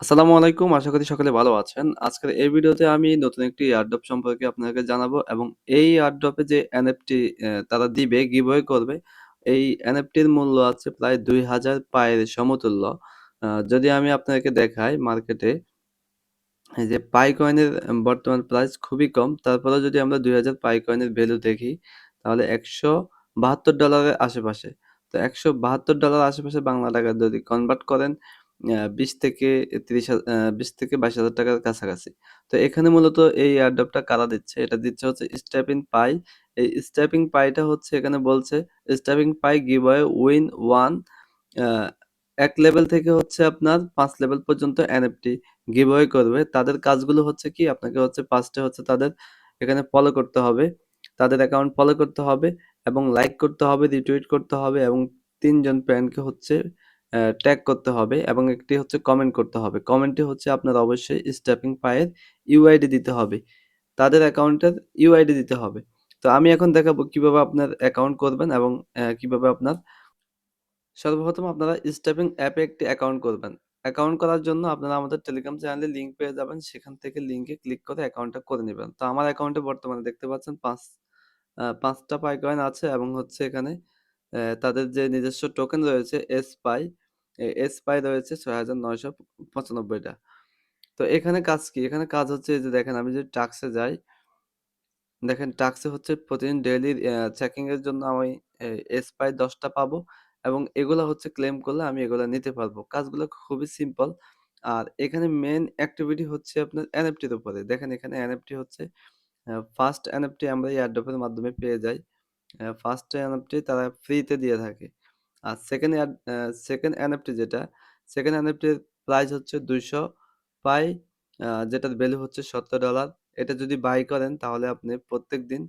আসসালামু আলাইকুম। আশা করি সকলে ভালো আছেন। আজকের এই ভিডিওতে আমি নতুন একটি এয়ারড্রপ সম্পর্কে আপনাকে জানাবো এবং এই এয়ারড্রপে যে এনএফটি তারা দিবে, গিভওয়ে করবে, এই এনএফটির মূল্য আছে প্রায় ২,০০০ পায়ের সমতুল্য। যদি আমি আপনাকে দেখাই মার্কেটে এই যে পাই কয়েনের বর্তমান প্রাইস খুবই কম। তারপরেও যদি আমরা ২,০০০ পাই কয়েনের ভ্যালু দেখি, তাহলে $১৭২ এর আশেপাশে। তো $১৭২ আশেপাশে বাংলা টাকা যদি কনভার্ট করেন ২০ থেকে ৩০ ২০ থেকে ৳২২,০০০ র কাছাকাছি। তো এখানে মূলত এই এয়ারড্রপটা কারা দিচ্ছে? এটা দিচ্ছে হচ্ছে স্ট্যাপিং পাই। এই স্ট্যাপিং পাইটা হচ্ছে এখানে বলছে স্ট্যাপিং পাই গিভওয়ে উইন 1 আ ১ লেভেল থেকে হচ্ছে আপনার ৫ লেভেল পর্যন্ত এনএফটি গিভওয়ে করবে। তাদের কাজগুলো হচ্ছে কি? আপনাকে হচ্ছে 1st এ হচ্ছে তাদের এখানে ফলো করতে হবে। তাদের অ্যাকাউন্ট ফলো করতে হবে এবং লাইক করতে হবে, রিটুইট করতে হবে এবং ৩ জন ফ্রেন্ডকে হচ্ছে ট্যাগ করতে হবে এবং একটি হচ্ছে কমেন্ট করতে হবে। কমেন্টে হচ্ছে আপনার অবশ্যই স্ট্যাপিং পায়ের ইউআইডি দিতে হবে। তাদের অ্যাকাউন্টের ইউআইডি দিতে হবে। তো আমি এখন দেখাবো কিভাবে আপনার অ্যাকাউন্ট করবেন এবং কিভাবে আপনার সর্বপ্রথম আপনারা স্টেপিং অ্যাপে একটি অ্যাকাউন্ট করবেন। অ্যাকাউন্ট করার জন্য আপনারা আমাদের টেলিগ্রাম চ্যানেলে লিংক পেয়ে যাবেন। সেখান থেকে লিংকে ক্লিক করে অ্যাকাউন্টটা করে নিবেন। তো আমার অ্যাকাউন্টে বর্তমানে দেখতে পাচ্ছেন ৫ টা পাই কয়েন আছে এবং হচ্ছে এখানে তাদের যে নিজস্ব টোকেন রয়েছে এসপাই, এসপাই রয়েছে ৬,৯৯৫ টা। তো এখানে কাজ কি? এখানে কাজ হচ্ছে এই যে দেখেন আমি যদি টাস্ক এ যাই দেখেন টাস্কে হচ্ছে প্রতিদিন ডেইলি চেকিং এর জন্য আমি স্পাই ১০ টা পাবো এবং এগুলা হচ্ছে ক্লেম করলে আমি এগুলা নিতে পারবো। কাজগুলো খুবই সিম্পল। আর এখানে মেইন অ্যাক্টিভিটি হচ্ছে আপনার এনএফটির উপরে। দেখেন এখানে এনএফটি হচ্ছে ফার্স্ট এনএফটি আমরা এয়ারড্রপ এর মাধ্যমে পেয়ে যাই। ফার্স্ট এনএফটি তারা ফ্রিতে দিয়ে থাকে। আর সেকেন্ড এনএফটি যেটা, সেকেন্ড এনএফটির প্রাইস হচ্ছে ২০০ পাই যেটার ভ্যালু হচ্ছে $৭০। এটা যদি বাই করেন তাহলে আপনি প্রত্যেকদিন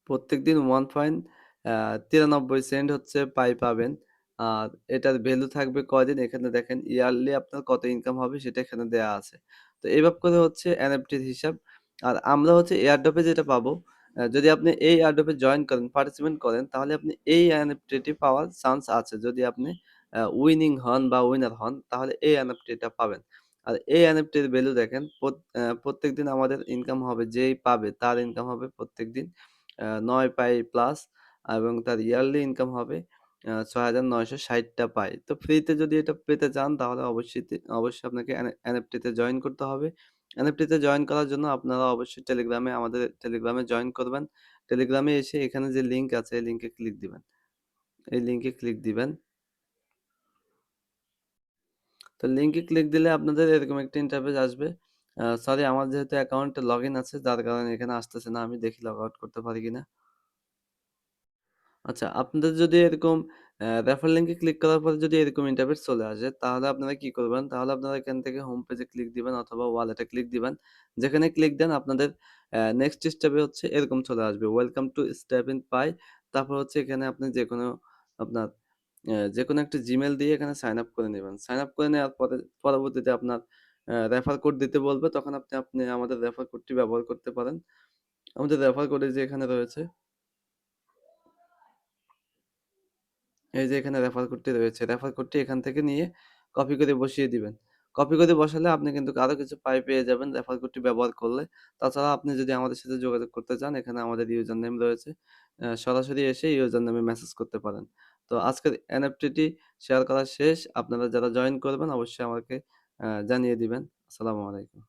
১.৯৩ সেন্ট হচ্ছে পাই পাবেন। আর এটার ভ্যালু থাকবে কয়দিন? এখানে দেখেন ইয়ারলি আপনার কত ইনকাম হবে সেটা এখানে দেয়া আছে। তো এভাবে করে হচ্ছে এনএফটির হিসাব। আর আমরা হচ্ছে এয়ারড্রপে যেটা পাবো, যদি আপনি এই এয়ারড্রপে জয়েন করেন, পার্টিসিপেন্ট করেন তাহলে আপনি এই এনএফটিটি পাওয়ার চান্স আছে। যদি আপনি উইনিং হন বা উইনার হন তাহলে এই এনএফটিটা পাবেন। আর এই এনএফটির ভ্যালু দেখেন প্রত্যেকদিন আমাদের ইনকাম হবে যেই পাবে তার ইনকাম হবে প্রত্যেকদিন ৯ পাই প্লাস এবং তার ইয়ারলি ইনকাম হবে ৬,৯৬০ টা পাই। তো ফ্রিতে যদি এটা পেতে চান তাহলে অবশ্যই আপনাকে এনএফটি তে জয়েন করতে হবে। এনএফটি তে জয়েন করার জন্য আপনারা অবশ্যই আমাদের টেলিগ্রামে জয়েন করবেন। টেলিগ্রামে এসে এখানে যে লিংক আছে এই লিংকে ক্লিক দিবেন। এই লিংকে ক্লিক দিবেন। তো লিংকে ক্লিক দিলে আপনাদের এরকম একটা ইন্টারফেস আসবে। সরি আমার যেহেতু অ্যাকাউন্টে লগইন আছে যার কারণে এখানে আসতেছে না। আমি দেখি লগ আউট করতে পারি কিনা। আচ্ছা, আপনাদের যদি এরকম রেফার লিংকে ক্লিক করার পরে যদি এরকম ইন্টারফেস চলে আসে, তাহলে আপনারা কি করবেন? তাহলে আপনারা এখান থেকে হোম পেজে ক্লিক দিবেন অথবা ওয়ালেটে ক্লিক দিবেন। যেখানে ক্লিক দেন আপনাদের নেক্সট স্টেপে হচ্ছে এরকম চলে আসবে। ওয়েলকাম টু স্টেপ ইন পাই। তারপর হচ্ছে এখানে আপনি যেকোনো আপনার যেকোনো একটা জিমেইল দিয়ে এখানে সাইন আপ করে নিবেন। সাইন আপ করে নেওয়ার পরে পরবর্তীতে আপনার রেফার কোড দিতে বলবে। তখন আপনি আমাদের রেফার কোডটি ব্যবহার করতে পারেন। আমাদের রেফার কোড এই যে এখানে রয়েছে। এই যে এখানে রেফার কোডটি রয়েছে। রেফার কোডটি এখান থেকে নিয়ে কপি করে বসিয়ে দিবেন। কপি করে বসালে আপনি কিন্তু আরো কিছু পেয়ে যাবেন রেফার কোডটি ব্যবহার করলে। তাছাড়া আপনি যদি আমাদের সাথে যোগাযোগ করতে চান এখানে আমাদের ইউজার নেম রয়েছে। সরাসরি এসে ইউজার নেমে মেসেজ করতে পারেন। তো আজকের এনএফটিটি শেয়ার করা শেষ। আপনারা যারা জয়েন করবেন অবশ্যই আমাকে জানিয়ে দিবেন। আসসালামু আলাইকুম।